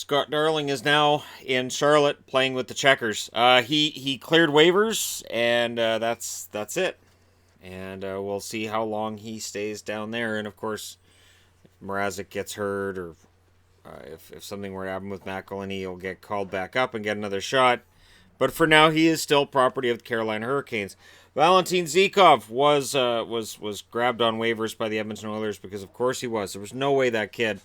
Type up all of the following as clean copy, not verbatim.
Scott Darling is now in Charlotte playing with the Checkers. He cleared waivers, and that's it. And we'll see how long he stays down there. And of course, if Mrazek gets hurt, or if something were to happen with McElhinney, he'll get called back up and get another shot. But for now, he is still property of the Carolina Hurricanes. Valentin Zykov was grabbed on waivers by the Edmonton Oilers because, of course, he was. There was no way that kid.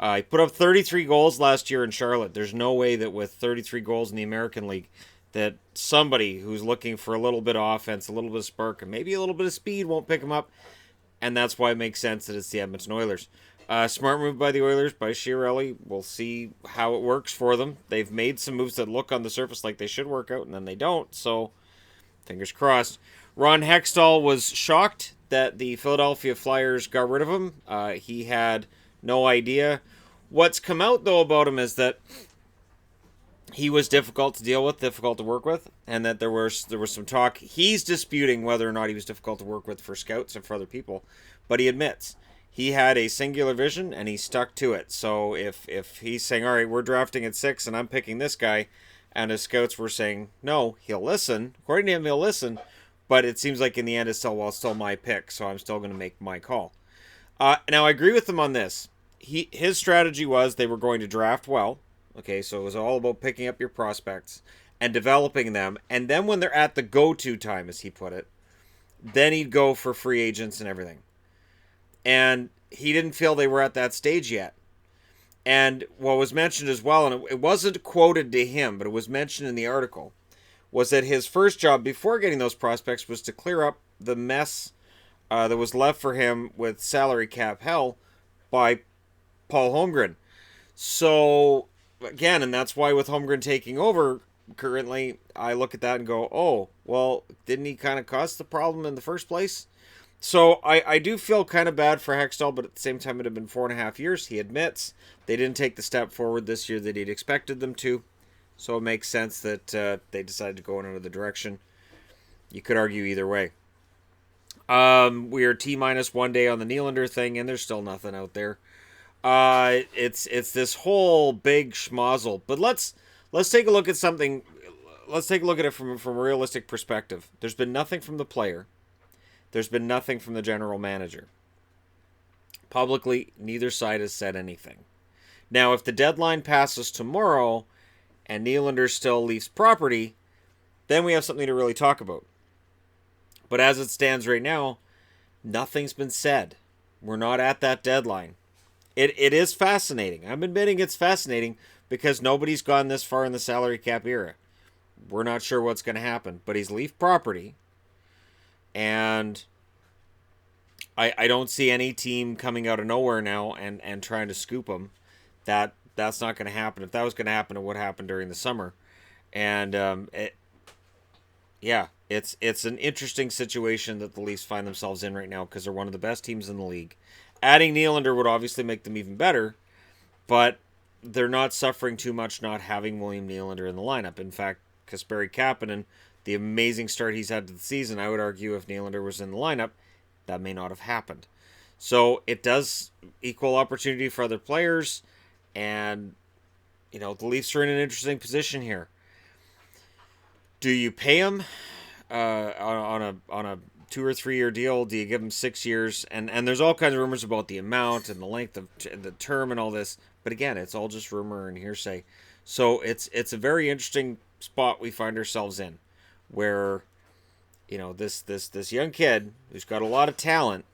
He put up 33 goals last year in Charlotte. There's no way that with 33 goals in the American League that somebody who's looking for a little bit of offense, a little bit of spark, and maybe a little bit of speed won't pick him up. And that's why it makes sense that it's the Edmonton Oilers. Smart move by the Oilers, by Chiarelli. We'll see how it works for them. They've made some moves that look on the surface like they should work out, and then they don't. So, fingers crossed. Ron Hextall was shocked that the Philadelphia Flyers got rid of him. He had no idea. What's come out, though, about him is that he was difficult to deal with, difficult to work with, and that there was some talk. He's disputing whether or not he was difficult to work with for scouts and for other people, but he admits he had a singular vision and he stuck to it. So if he's saying, all right, we're drafting at 6 and I'm picking this guy, and his scouts were saying, no, he'll listen. According to him, he'll listen, but it seems like in the end it's still my pick, so I'm still going to make my call. Now, I agree with him on this. His strategy was they were going to draft well. Okay, so it was all about picking up your prospects and developing them. And then when they're at the go-to time, as he put it, then he'd go for free agents and everything. And he didn't feel they were at that stage yet. And what was mentioned as well, and it wasn't quoted to him, but it was mentioned in the article, was that his first job before getting those prospects was to clear up the mess that was left for him with salary cap hell by Paul Holmgren. So, again, and that's why with Holmgren taking over currently, I look at that and go, oh, well, didn't he kind of cause the problem in the first place? So I do feel kind of bad for Hextall, but at the same time, it had been 4.5 years. He admits they didn't take the step forward this year that he'd expected them to. So it makes sense that they decided to go in another direction. You could argue either way. We are T-minus 1 day on the Nylander thing, and there's still nothing out there. It's this whole big schmozzle. But let's take a look at something. Let's take a look at it from a realistic perspective. There's been nothing from the player. There's been nothing from the general manager. Publicly, neither side has said anything. Now, if the deadline passes tomorrow and Nylander still leaves property, then we have something to really talk about. But as it stands right now, nothing's been said. We're not at that deadline. It is fascinating. I'm admitting it's fascinating because nobody's gone this far in the salary cap era. We're not sure what's going to happen, but he's leave property. And I don't see any team coming out of nowhere now and trying to scoop him. That's not going to happen. If that was going to happen, it would happen during the summer. And it's an interesting situation that the Leafs find themselves in right now because they're one of the best teams in the league. Adding Nylander would obviously make them even better, but they're not suffering too much not having William Nylander in the lineup. In fact, Kasperi Kapanen, the amazing start he's had to the season, I would argue if Nylander was in the lineup, that may not have happened. So it does equal opportunity for other players, and the Leafs are in an interesting position here. Do you pay him on a 2 or 3 year deal? Do you give him 6 years? And there's all kinds of rumors about the amount and the length of the term and all this. But again, it's all just rumor and hearsay. So it's a very interesting spot we find ourselves in, where this young kid who's got a lot of talent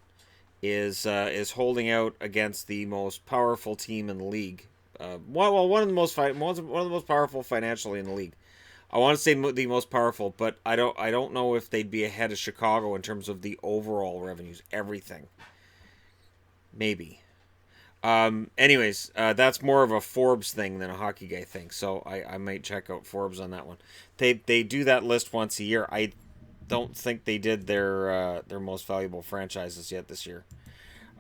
is holding out against the most powerful team in the league. One of the most powerful financially in the league. I want to say the most powerful, but I don't know if they'd be ahead of Chicago in terms of the overall revenues, everything. Maybe. Anyways, that's more of a Forbes thing than a Hockey Guy thing, so I might check out Forbes on that one. They do that list once a year. I don't think they did their most valuable franchises yet this year.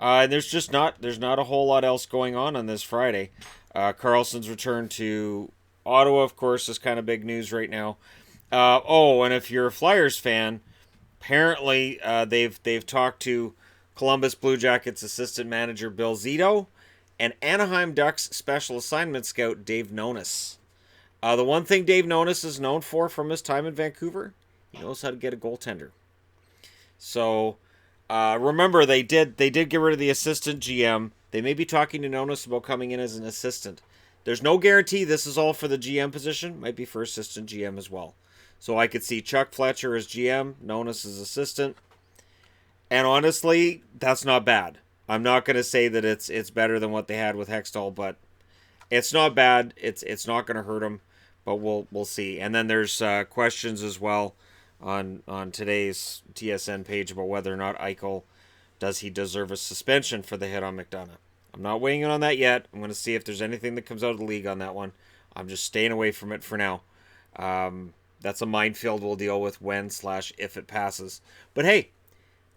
And there's not a whole lot else going on this Friday. Carlson's return to Ottawa, of course, is kind of big news right now. And if you're a Flyers fan, apparently they've talked to Columbus Blue Jackets assistant manager Bill Zito, and Anaheim Ducks special assignment scout Dave Nonis. The one thing Dave Nonis is known for from his time in Vancouver, he knows how to get a goaltender. So remember, they did get rid of the assistant GM. They may be talking to Nonis about coming in as an assistant. There's no guarantee this is all for the GM position. Might be for assistant GM as well. So I could see Chuck Fletcher as GM, Nonis as assistant. And honestly, that's not bad. I'm not going to say that it's better than what they had with Hextall, but it's not bad. It's not going to hurt them, but we'll see. And then there's questions as well on today's TSN page about whether or not Eichel, does he deserve a suspension for the hit on McDonough. I'm not weighing in on that yet. I'm going to see if there's anything that comes out of the league on that one. I'm just staying away from it for now. That's a minefield we'll deal with when/if it passes. But hey,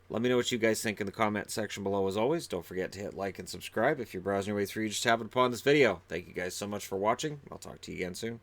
let me know what you guys think in the comment section below. As always, don't forget to hit like and subscribe. If you're browsing your way through, you just happened upon this video. Thank you guys so much for watching. I'll talk to you again soon.